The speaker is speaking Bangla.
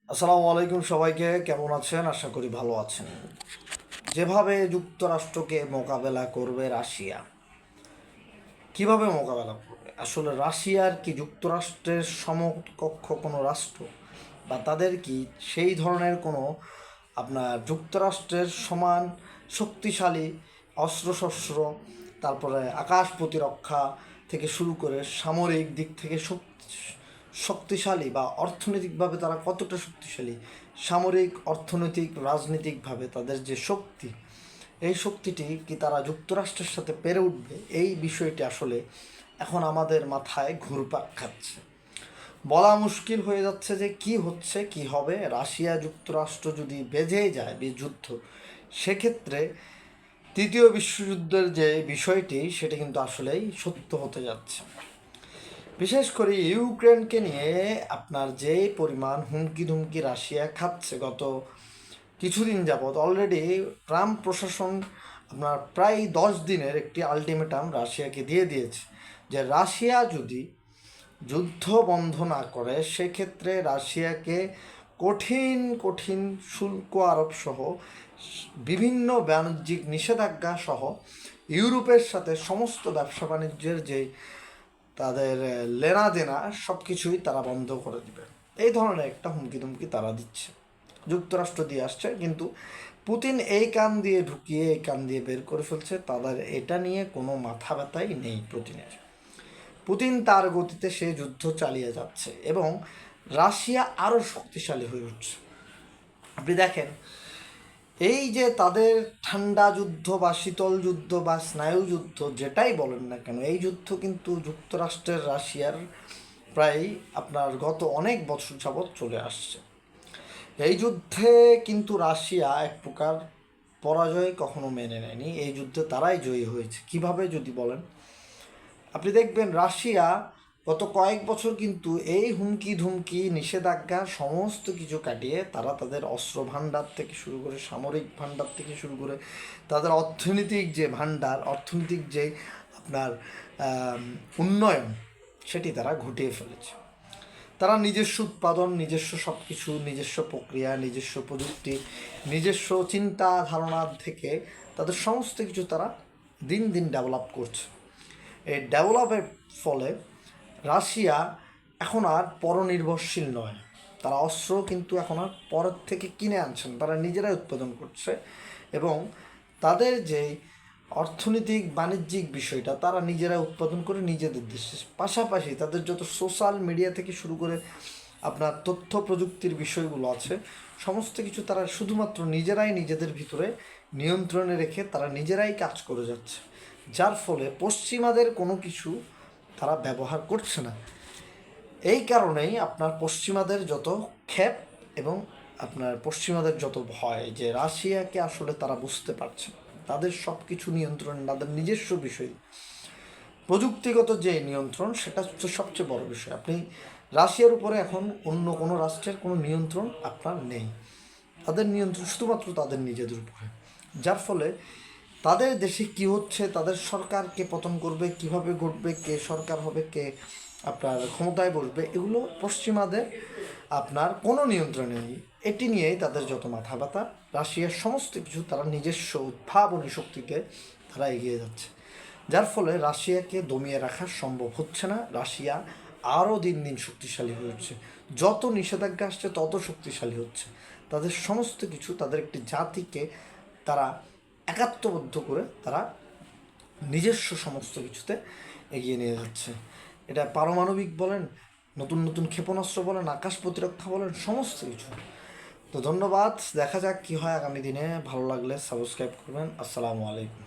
আসসালামু আলাইকুম সবাইকে, কেমন আছেন? আশা করি ভালো আছেন। যেভাবে যুক্তরাষ্ট্রকে মোকাবেলা করবে রাশিয়া, কিভাবে মোকাবেলা করবে? আসলে রাশিয়ার কি যুক্তরাষ্ট্রের সমকক্ষ কোনো রাষ্ট্র, বা তাদের কি সেই ধরনের কোনো যুক্তরাষ্ট্রের সমান শক্তিশালী অস্ত্রশস্ত্র, তারপরে আকাশ প্রতিরক্ষা থেকে শুরু করে সামরিক দিক থেকে শক্তিশালী, বা অর্থনৈতিকভাবে তারা কতটা শক্তিশালী, সামরিক, অর্থনৈতিক, রাজনৈতিকভাবে তাদের যে শক্তি, এই শক্তিটি কি তারা যুক্তরাষ্ট্রের সাথে পেরে উঠবে? এই বিষয়টি আসলে এখন আমাদের মাথায় ঘুরপাক খাচ্ছে। বলা মুশকিল হয়ে যাচ্ছে যে কি হচ্ছে কি হবে। রাশিয়া যুক্তরাষ্ট্র যদি বেজে যায় যুদ্ধ, সেক্ষেত্রে তৃতীয় বিশ্বযুদ্ধের যে বিষয়টি, সেটা কিন্তু আসলেই সত্য হতে যাচ্ছে। বিশেষ করে ইউক্রেনকে নিয়ে যে পরিমাণ হুমকি ধুমকি রাশিয়া খাচ্ছে গত কিছুদিন যাবৎ, অলরেডি ট্রাম্প প্রশাসন প্রায় 10 দিনের একটি আলটিমেটাম রাশিয়াকে দিয়ে দিয়েছে যে রাশিয়া যদি যুদ্ধ বন্ধ না করে, সেক্ষেত্রে রাশিয়াকে কঠিন কঠিন শুল্ক আরোপ সহ বিভিন্ন বাণিজ্যিক নিষেধাজ্ঞা সহ ইউরোপের সাথে সমস্ত ব্যবসা বাণিজ্যের যে তাদের লেনা দেনা সব কিছুই তারা বন্ধ করে দিবে। এই ধরনের একটা হুমকি ধুমকি তারা দিচ্ছে, যুক্তরাষ্ট্র দিয়ে আসছে। কিন্তু পুতিন এই কান দিয়ে ঢুকিয়ে এই কান দিয়ে বের করে ফেলছে। তাদের এটা নিয়ে কোনো মাথা ব্যথাই নেই পুতিনের। পুতিন তার গতিতে সে যুদ্ধ চালিয়ে যাচ্ছে এবং রাশিয়া আরও শক্তিশালী হয়ে উঠছে। আপনি দেখেন, এই যে তাদের ঠান্ডা যুদ্ধ বা শীতল যুদ্ধ বা স্নায়ু যুদ্ধ, যেটাই বলেন না কেন, এই যুদ্ধ কিন্তু যুক্তরাষ্ট্রের রাশিয়ার প্রায় গত অনেক বছর যাবৎ চলে আসছে। এই যুদ্ধে কিন্তু রাশিয়া এক প্রকার পরাজয় কখনো মেনে নেয়নি। এই যুদ্ধে তারাই জয়ী হয়েছে। কিভাবে যদি বলেন, আপনি দেখবেন রাশিয়া গত কয়েক বছর কিন্তু এই হুমকি ধুমকি নিষেধাজ্ঞা সমস্ত কিছু কাটিয়ে তারা তাদের অস্ত্র ভাণ্ডার থেকে শুরু করে, সামরিক ভাণ্ডার থেকে শুরু করে, তাদের অর্থনৈতিক যে ভাণ্ডার, অর্থনৈতিক যে আপনার উন্নয়ন, সেটি তারা ঘটিয়ে ফেলেছে। তারা নিজস্ব উৎপাদন, নিজস্ব সব কিছু, নিজস্ব প্রক্রিয়া, নিজস্ব প্রযুক্তি, নিজস্ব চিন্তা ধারণা থেকে তাদের সমস্ত কিছু তারা দিন দিন ডেভেলপ করছে। এই ডেভেলপের ফলে রাশিয়া এখন আর পরনির্ভরশীল নয়। তারা অস্ত্র কিন্তু এখন আর পরের থেকে কিনে আনছেন, তারা নিজেরাই উৎপাদন করছে। এবং তাদের যে অর্থনৈতিক বাণিজ্যিক বিষয়টা, তারা নিজেরা উৎপাদন করে নিজেদের দেশে, পাশাপাশি তাদের যত সোশ্যাল মিডিয়া থেকে শুরু করে তথ্য প্রযুক্তির বিষয়গুলো আছে, সমস্ত কিছু তারা শুধুমাত্র নিজেরাই নিজেদের ভিতরে নিয়ন্ত্রণে রেখে তারা নিজেরাই কাজ করে যাচ্ছে। যার ফলে পশ্চিমাদের কোনো কিছু তারা ব্যবহার করছে না। এই কারণেই পশ্চিমাদের যত ক্ষেপ এবং পশ্চিমাদের যত ভয় যে রাশিয়াকে আসলে তারা বুঝতে পারছে না। তাদের সব কিছু নিয়ন্ত্রণ, তাদের নিজস্ব বিষয়, প্রযুক্তিগত যে নিয়ন্ত্রণ, সেটা হচ্ছে সবচেয়ে বড় বিষয়। আপনি রাশিয়ার উপরে এখন অন্য কোনো রাষ্ট্রের কোনো নিয়ন্ত্রণ নেই। তাদের নিয়ন্ত্রণ শুধুমাত্র তাদের নিজেদের উপরে। যার ফলে তাদের দেশে কি হচ্ছে, তাদের সরকারকে পতন করবে, কিভাবে ঘটবে, কে সরকার হবে, কে ক্ষমতায় বসবে, এগুলো পশ্চিমাদের কোনো নিয়ন্ত্রণে নেই। এটি নিয়েই তাদের যত মাথা ব্যথা। রাশিয়ার সমস্ত কিছু তারা নিজস্ব উদ্ভাবনী শক্তিতে তারা এগিয়ে যাচ্ছে, যার ফলে রাশিয়াকে দমিয়ে রাখা সম্ভব হচ্ছে না। রাশিয়া আরও দিন দিন শক্তিশালী হয়ে উঠছে। যত নিষেধাজ্ঞা আসছে তত শক্তিশালী হচ্ছে। তাদের সমস্ত কিছু, তাদের একটি জাতিকে তারা একাত্মবদ্ধ করে তারা নিজস্ব সমস্ত কিছুতে এগিয়ে নিয়ে যাচ্ছে। এটা পারমাণবিক বলেন, নতুন নতুন ক্ষেপণাস্ত্র বলেন, আকাশ প্রতিরক্ষা বলেন, সমস্ত কিছু। তো ধন্যবাদ। দেখা যাক কি হয় আগামী দিনে। ভালো লাগলে সাবস্ক্রাইব করবেন। আসসালামু আলাইকুম।